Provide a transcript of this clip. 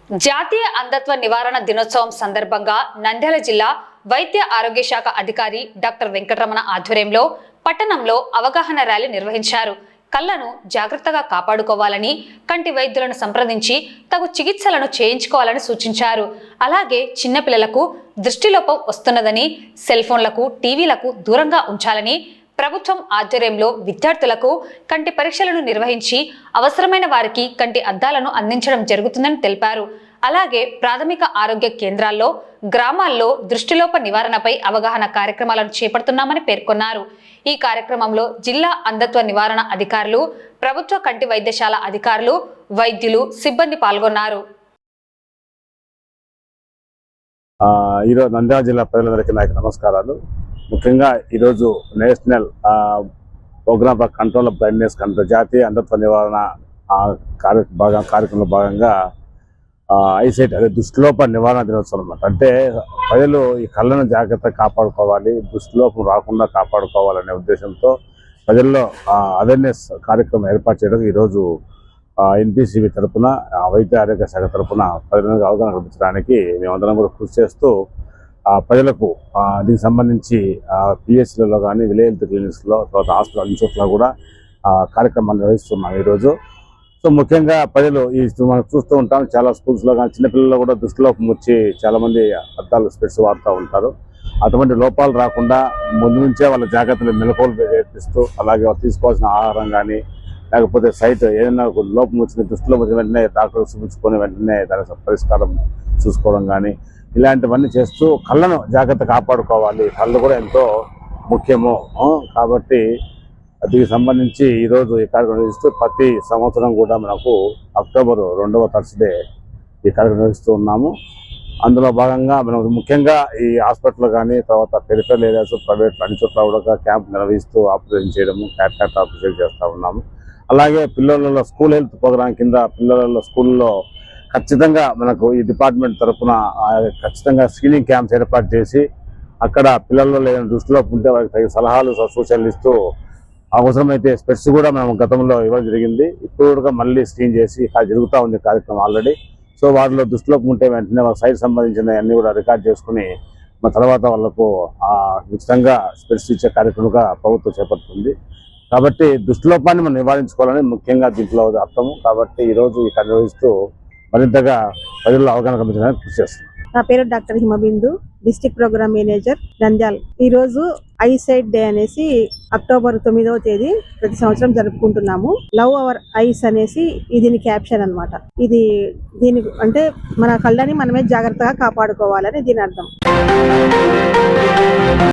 జాతీయ అంధత్వ నివారణ దినోత్సవం సందర్భంగా నంద్యాల జిల్లా వైద్య ఆరోగ్య శాఖ అధికారి డాక్టర్ వెంకటరమణ ఆధ్వర్యంలో పట్టణంలో అవగాహన ర్యాలీ నిర్వహించారు. కళ్లను జాగ్రత్తగా కాపాడుకోవాలని, కంటి వైద్యులను సంప్రదించి తగు చికిత్సలను చేయించుకోవాలని సూచించారు. అలాగే చిన్నపిల్లలకు దృష్టిలోపం వస్తున్నదని, సెల్ ఫోన్లకు, టీవీలకు దూరంగా ఉంచాలని, ప్రభుత్వం ఆధ్వర్యంలో విద్యార్థులకు కంటి పరీక్షలను నిర్వహించి అవసరమైన వారికి కంటి అద్దాలను అందించడం జరుగుతుందని తెలిపారు. అలాగే ప్రాథమిక ఆరోగ్య కేంద్రాల్లో, గ్రామాల్లో దృష్టిలోప నివారణపై అవగాహన కార్యక్రమాలను చేపడుతున్నామని పేర్కొన్నారు. ఈ కార్యక్రమంలో జిల్లా అంధత్వ నివారణ అధికారులు, ప్రభుత్వ కంటి వైద్యశాల అధికారులు, వైద్యులు, సిబ్బంది పాల్గొన్నారు. ఈరోజు నంద్యాల జిల్లా ప్రజలందరికీ నాకు నమస్కారాలు. ముఖ్యంగా ఈరోజు national programme for control of blindness జాతీయ అంధత్వ నివారణ కార్యక్రమంలో భాగంగా ఐసైట్ అదే దృష్టిలోప నివారణ దినోత్సవం అన్నమాట. అంటే ప్రజలు ఈ కళ్ళను జాగ్రత్తగా కాపాడుకోవాలి, దృష్టిలోపం రాకుండా కాపాడుకోవాలనే ఉద్దేశంతో ప్రజల్లో అవేర్నెస్ కార్యక్రమం ఏర్పాటు చేయడం ఈరోజు ఎన్పిసిబి తరఫున, వైద్య ఆరోగ్య శాఖ తరఫున ప్రజలకు అవగాహన కల్పించడానికి మేమందరం కూడా కృషి చేస్తూ ప్రజలకు దీనికి సంబంధించి పిహెచ్లలో కానీ, విలేజ్ హెల్త్ క్లినిక్స్లో, తర్వాత హాస్పిటల్ అన్ని చోట్ల కూడా కార్యక్రమాలు నిర్వహిస్తున్నాం ఈరోజు. సో ముఖ్యంగా ప్రజలు మనం చూస్తూ ఉంటాం, చాలా స్కూల్స్లో కానీ చిన్నపిల్లల్లో కూడా దృష్టిలోపం వచ్చి చాలామంది అద్దాలు, స్పెట్స్ వాడుతూ ఉంటారు. అటువంటి లోపాలు రాకుండా ముందు నుంచే వాళ్ళ జాగ్రత్తలు మెలకువలు నేర్పిస్తూ, అలాగే వాళ్ళు తీసుకోవాల్సిన ఆహారం కానీ, లేకపోతే సైట్ ఏదైనా లోపం వచ్చిన దృష్టిలోకి వచ్చిన వెంటనే డాక్టర్ చూపించుకొని వెంటనే దానికి పరిష్కారం చూసుకోవడం కానీ, ఇలాంటివన్నీ చేస్తూ కళ్ళను జాగ్రత్త కాపాడుకోవాలి. కళ్ళు కూడా ఎంతో ముఖ్యము. కాబట్టి దీనికి సంబంధించి ఈరోజు ఈ కార్యక్రమం నిర్వహిస్తూ ప్రతి సంవత్సరం కూడా మనకు అక్టోబర్ 2వ థర్స్డే ఈ కార్యక్రమం నిర్వహిస్తూ ఉన్నాము. అందులో భాగంగా మనం ముఖ్యంగా ఈ హాస్పిటల్ కానీ, తర్వాత పెరిఫెరల్ ఏరియాస్, ప్రైవేట్ అన్ని చోట్ల కూడా క్యాంప్ నిర్వహిస్తూ ఆపరేషన్ చేయడము, క్యాట్రాక్ట్ ఆపరేషన్ చేస్తూ ఉన్నాము. అలాగే పిల్లలలో స్కూల్ హెల్త్ ప్రోగ్రాం కింద పిల్లలలో స్కూల్లో ఖచ్చితంగా మనకు ఈ డిపార్ట్మెంట్ తరఫున ఖచ్చితంగా స్క్రీనింగ్ క్యాంప్స్ ఏర్పాటు చేసి అక్కడ పిల్లల్లో లేని దృష్టిలో ఉంటే వారికి తగిన సలహాలు, సూచనలు ఇస్తూ అవసరమైతే స్పెట్స్ కూడా మనం గతంలో ఇవ్వడం జరిగింది. ఇప్పుడు కూడా మళ్ళీ స్క్రీన్ చేసి జరుగుతూ ఉంది కార్యక్రమం ఆల్రెడీ. సో వాటిలో దృష్టిలో ఉంటే వెంటనే వాళ్ళ సైట్ సంబంధించిన అన్ని కూడా రికార్డ్ చేసుకుని మన తర్వాత వాళ్ళకు ఉచితంగా స్పెట్స్ ఇచ్చే కార్యక్రమంగా ప్రభుత్వం చేపడుతుంది. కాబట్టి దృష్టిలోపాన్ని మనం నివారించుకోవాలని ముఖ్యంగా దీంట్లో అర్థము. కాబట్టి ఈరోజు ఈ నిర్వహిస్తూ మరింతగా ప్రజల్లో అవగాహన కల్పించడానికి కృషి చేస్తున్నాం. నా పేరు doctor Himabindu, district programme manager Nandyal. ఈ రోజు ఐసైట్ డే అనేసి అక్టోబర్ 9వ తేదీ ప్రతి సంవత్సరం జరుపుకుంటున్నాము. లవ్ అవర్ ఐస్ అనేసి దీని క్యాప్షన్ అన్నమాట. దీని అంటే మన కళ్ళని మనమే జాగ్రత్తగా కాపాడుకోవాలని దీని అర్థం.